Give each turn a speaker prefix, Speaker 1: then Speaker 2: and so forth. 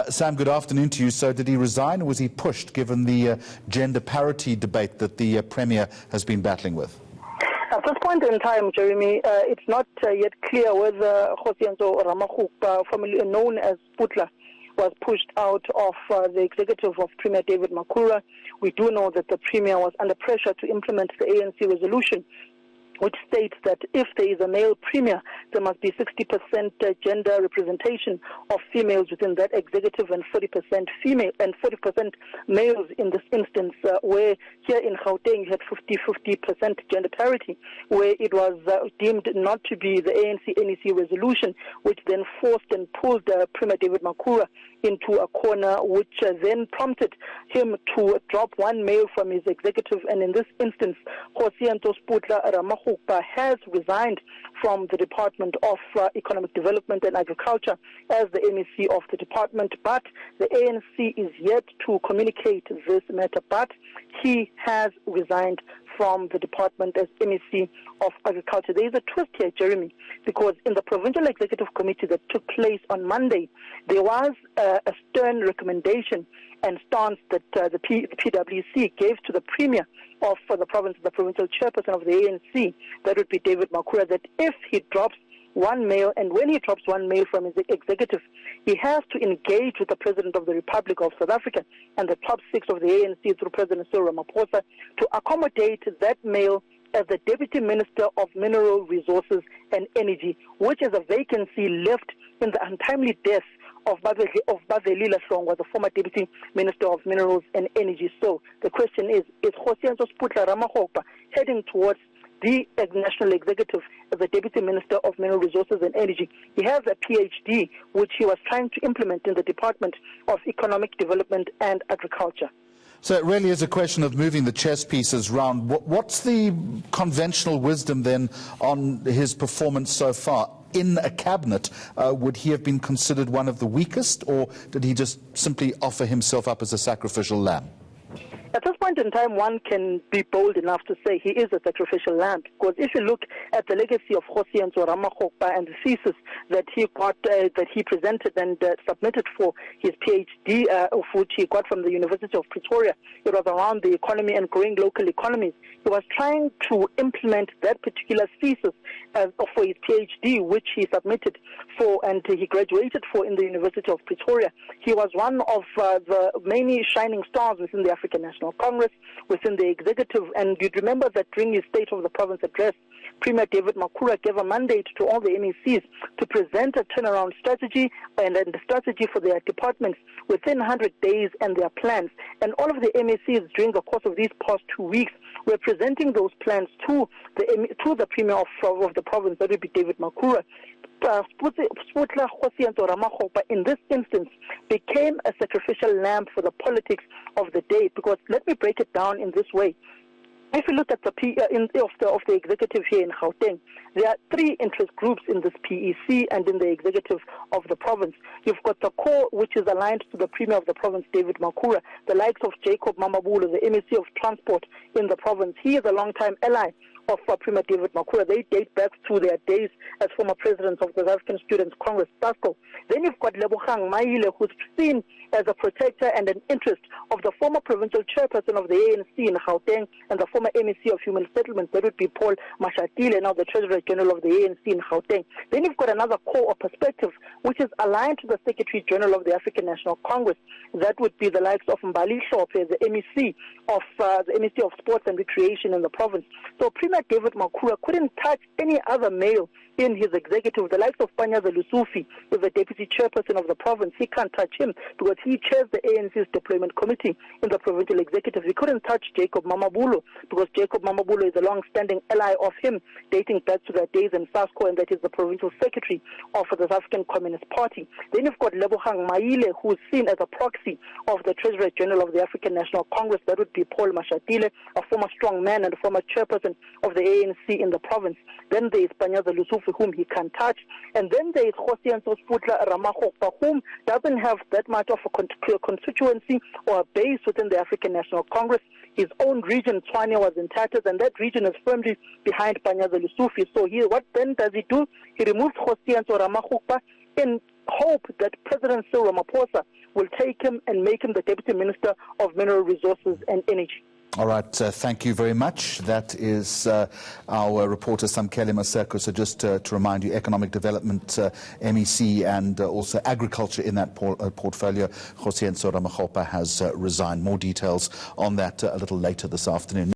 Speaker 1: Sam, good afternoon to you. So did he resign or was he pushed, given the gender parity debate that the Premier has been battling with?
Speaker 2: At this point in time, Jeremy, it's not yet clear whether Kgosientso Ramokgopa, formerly known as Putla, was pushed out of the executive of Premier David Makhura. We do know that the Premier was under pressure to implement the ANC resolution, which states that if there is a male premier, there must be 60% gender representation of females within that executive and 40% female and 40% males in this instance, where here in Gauteng you had 50% gender parity, where it was deemed not to be the ANC-NEC resolution, which then forced and pulled Premier David Makhura into a corner, which then prompted him to drop one male from his executive. And in this instance, Kgosientso Ramokgopa has resigned from the Department of Economic Development and Agriculture as the MEC of the department, but the ANC is yet to communicate this matter, but he has resigned from the department as MEC of Agriculture. There is a twist here, Jeremy, because in the Provincial Executive Committee that took place on Monday, there was a stern recommendation and stance that the PwC gave to the Premier of the province, the provincial chairperson of the ANC, that would be David Makhura, that if he drops one male, and when he drops one male from his executive, he has to engage with the President of the Republic of South Africa and the top six of the ANC through President Cyril Ramaphosa to accommodate that male as the Deputy Minister of Mineral Resources and Energy, which is a vacancy left in the untimely death of Baveli Lahlongwa, the former Deputy Minister of Minerals and Energy. So the question is Kgosientso Ramokgopa heading towards the National Executive as the Deputy Minister of Mineral Resources and Energy? He has a PhD, which he was trying to implement in the Department of Economic Development and Agriculture.
Speaker 1: So it really is a question of moving the chess pieces round. What's the conventional wisdom then on his performance so far? In a cabinet, would he have been considered one of the weakest, or did he just simply offer himself up as a sacrificial lamb?
Speaker 2: At this point in time, one can be bold enough to say he is a sacrificial lamb, because if you look at the legacy of Kgosientso Ramokgopa and the thesis that he got, that he presented and submitted for his PhD, of which he got from the University of Pretoria, it was around the economy and growing local economies. He was trying to implement that particular thesis for his PhD, which he submitted for and he graduated for in the University of Pretoria. He was one of the many shining stars within the African National Congress, within the executive, and you'd remember that during his State of the Province address, Premier David Makhura gave a mandate to all the MECs to present a turnaround strategy and the strategy for their departments within 100 days and their plans. And all of the MECs during the course of these past 2 weeks were presenting those plans to the Premier of the province, that would be David Makhura. Kgosientso Ramokgopa in this instance became a sacrificial lamb for the politics of the day, because let me break it down in this way. If you look at the of the executive here in Gauteng, there are three interest groups in this PEC and in the executive of the province. You've got the core, which is aligned to the Premier of the province, David Makhura, the likes of Jacob Mamabulo, the MEC of Transport in the province. He is a long-time ally of Premier David Makhura. They date back to their days as former presidents of the South African Students' Congress, SASCO. Then you've got Lebogang Maile, who's seen as a protector and an interest of the former provincial chairperson of the ANC in Gauteng and the former MEC of Human Settlements, that would be Paul Mashatile, now the Treasurer General of the ANC in Gauteng. Then you've got another core or perspective, which is aligned to the Secretary General of the African National Congress. That would be the likes of Mbali Hlophe, the MEC of Sports and Recreation in the province. So Premier David Makhura couldn't touch any other male in his executive. The likes of Panyaza Lusufi, who is the deputy chairperson of the province, he can't touch him because he chairs the ANC's deployment committee in the provincial executive. He couldn't touch Jacob Mamabulo because Jacob Mamabulo is a long-standing ally of him, dating back to their days in SASCO, and that is the provincial secretary of the South African Communist Party. Then you've got Lebogang Maile, who is seen as a proxy of the Treasurer General of the African National Congress. That would be Paul Mashatile, a former strong man and a former chairperson of the ANC in the province. Then there is Panyaza Lusufi, whom he can touch. And then there is Kgosientso Ramokgopa, whom doesn't have that much of a constituency or a base within the African National Congress. His own region, Tshwane, was in tatters, and that region is firmly behind Panyaza Lusufi. So what then does he do? He removes Kgosientso Ramokgopa in hope that President Cyril Ramaphosa will take him and make him the Deputy Minister of Mineral Resources and Energy.
Speaker 1: All right, thank you very much. That is our reporter Samkele Maseko. So just to remind you, economic development, MEC, and also agriculture in that portfolio. Kgosientso Ramokgopa has resigned. More details on that a little later this afternoon.